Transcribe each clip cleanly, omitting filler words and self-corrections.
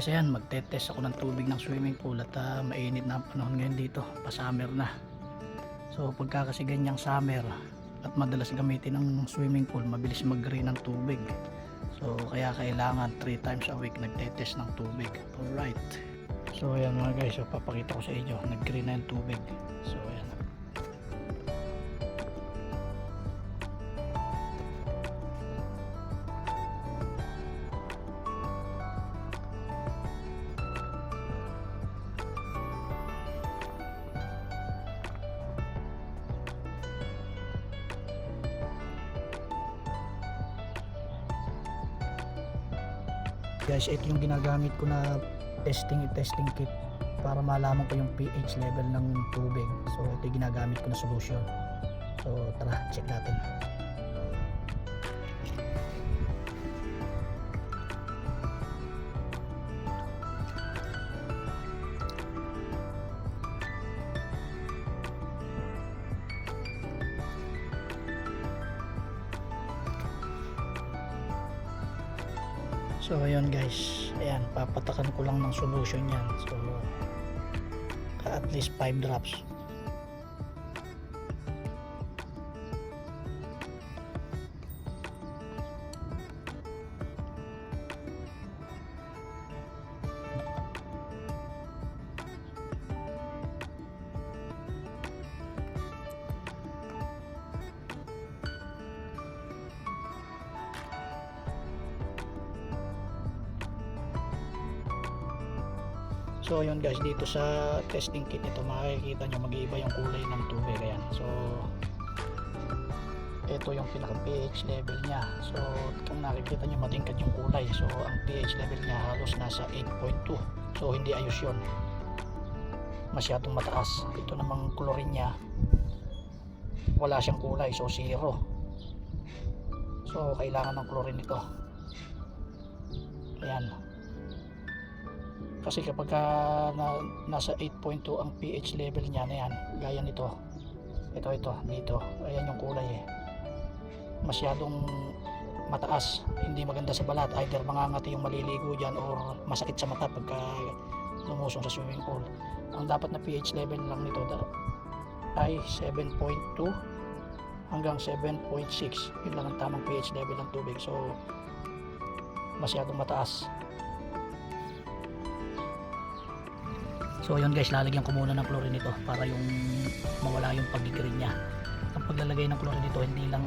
guys, ayan, magte-test ako ng tubig ng swimming pool at mainit na ang panahon ngayon dito, pa-summer na. So pagka kasi ganyang summer at madalas gamitin ng swimming pool, mabilis mag-drain ng tubig. So kaya kailangan 3 times a week nagte-test ng tubig. Alright. So ayan mga guys, so, papakita ko sa inyo, nag-drain na yung tubig. So ayan. Guys, ito yung ginagamit ko na testing kit para malaman ko yung pH level ng tubig. So ito yung ginagamit ko na solution. So tara, check natin. So ayun guys, ayan, papatakan ko lang ng solution yan. So at least 5 drops. So yun guys, dito sa testing kit nito makikita nyo mag-iiba yung kulay ng tubig. Ayan. So ito yung pinaka pH level nya. So kung nakikita nyo matingkad yung kulay. So ang pH level nya halos nasa 8.2. So hindi ayos yun, masyadong mataas. Ito namang chlorine nya wala siyang kulay, so 0. So kailangan ng chlorine ito. Ayan. Kasi kapag nasa 8.2 ang pH level niya na yan, gaya nito, ito dito, ayan yung kulay masyadong mataas, hindi maganda sa balat. Either mangangati yung maliligo dyan or masakit sa mata pagka lumusong sa swimming pool. Ang dapat na pH level lang nito ay 7.2 hanggang 7.6. Yun lang ang tamang pH level ng tubig. So masyadong mataas. So yun guys, lalagyan ko muna ng chlorine ito para yung mawala yung pag-green nya. Ang paglalagay ng chlorine ito, hindi lang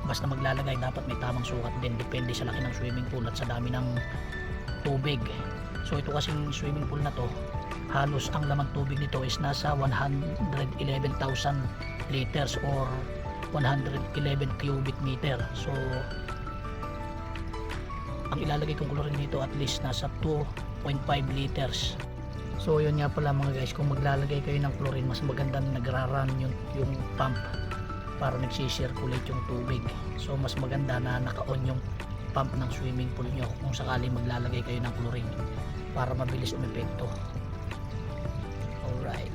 basta maglalagay, dapat may tamang sukat din, depende sa laki ng swimming pool at sa dami ng tubig. So ito kasing swimming pool na to, halos ang lamang tubig nito is nasa 111,000 liters or 111 cubic meter. So ang ilalagay kong chlorine dito at least nasa 2.5 liters. So yun nga pala mga guys, kung maglalagay kayo ng chlorine, mas maganda na nagra-run yung pump para nagsisirculate yung tubig. So mas maganda na naka-on yung pump ng swimming pool nyo kung sakaling maglalagay kayo ng chlorine para mabilis umepekto. Alright.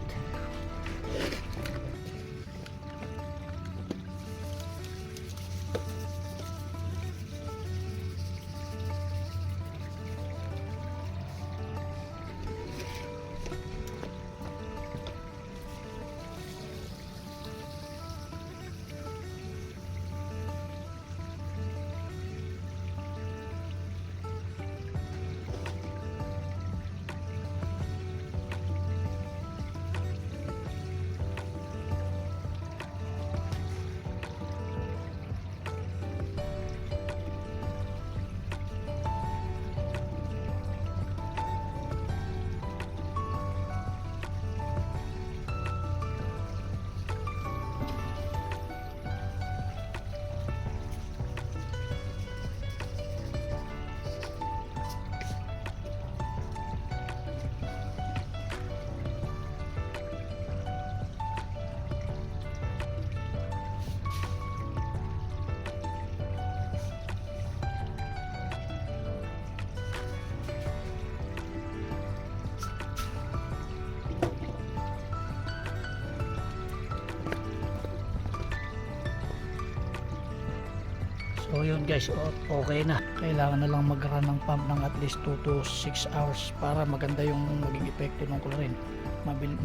So yun guys, okay na. Kailangan na lang mag-run ng pump ng at least 2 to 6 hours para maganda yung maging epekto ng chlorine.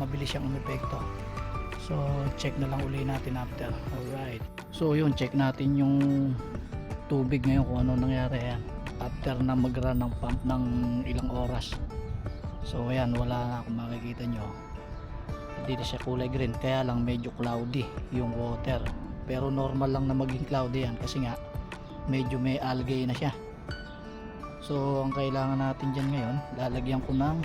Mabilis siyang umepekto. So check na lang uli natin after. Alright. So yun, check natin yung tubig ngayon kung ano nangyari yan. After na mag-run ng pump ng ilang oras. So ayan, wala na kung makikita nyo. Hindi na siya kulay green. Kaya lang medyo cloudy yung water. Pero normal lang na maging cloudy yan kasi nga medyo may algae na siya. So ang kailangan natin dyan ngayon, lalagyan ko ng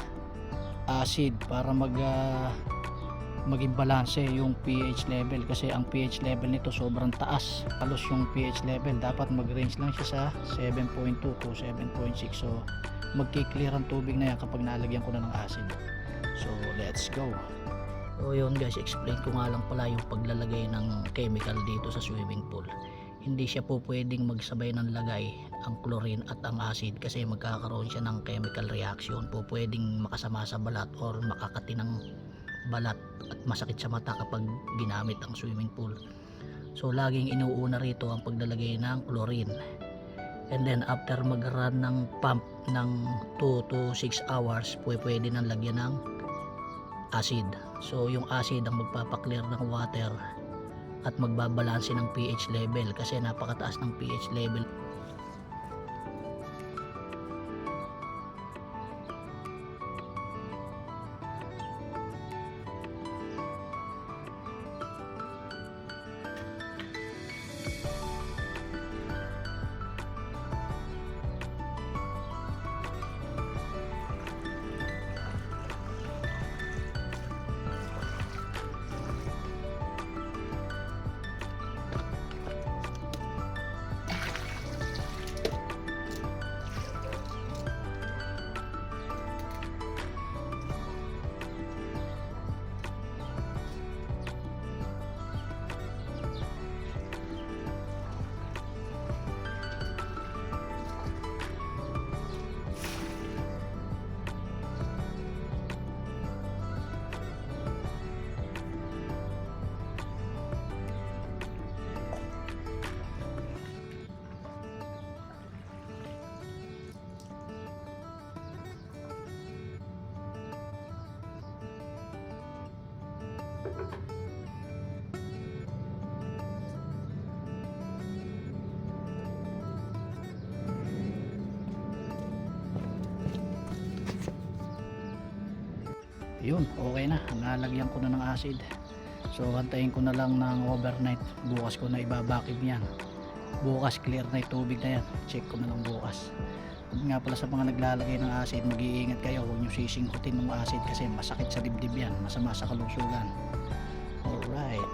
acid para maging balanse yung pH level, kasi ang pH level nito sobrang taas. Halos yung pH level dapat mag-range lang siya sa 7.2 to 7.6. so magki-clear ang tubig na yan kapag nalagyan ko na ng acid. So let's go. So yun guys, explain ko nga lang pala yung paglalagay ng chemical dito sa swimming pool. Hindi siya po pwedeng magsabay ng lagay ang chlorine at ang acid kasi magkakaroon siya ng chemical reaction. Po pwedeng makasama sa balat or makakati ng balat at masakit sa mata kapag ginamit ang swimming pool. So laging inuuna rito ang paglalagay ng chlorine. And then after mag-run ng pump ng 2 to 6 hours, pwede nang lagyan ng acid. So yung acid ang magpapaklear ng water at magbabalanse ng pH level kasi napakataas ng pH level. Yun, okay na, nalagyan ko na ng acid. So antayin ko na lang ng overnight. Bukas ko na ibabakid yan. Bukas clear na yung tubig na yan. Check ko na lang bukas. Nga pala sa mga naglalagay ng acid, mag-iingat kayo, huwag nyo sisingkutin ng acid kasi masakit sa dibdib yan, masama sa kalusugan. Alright.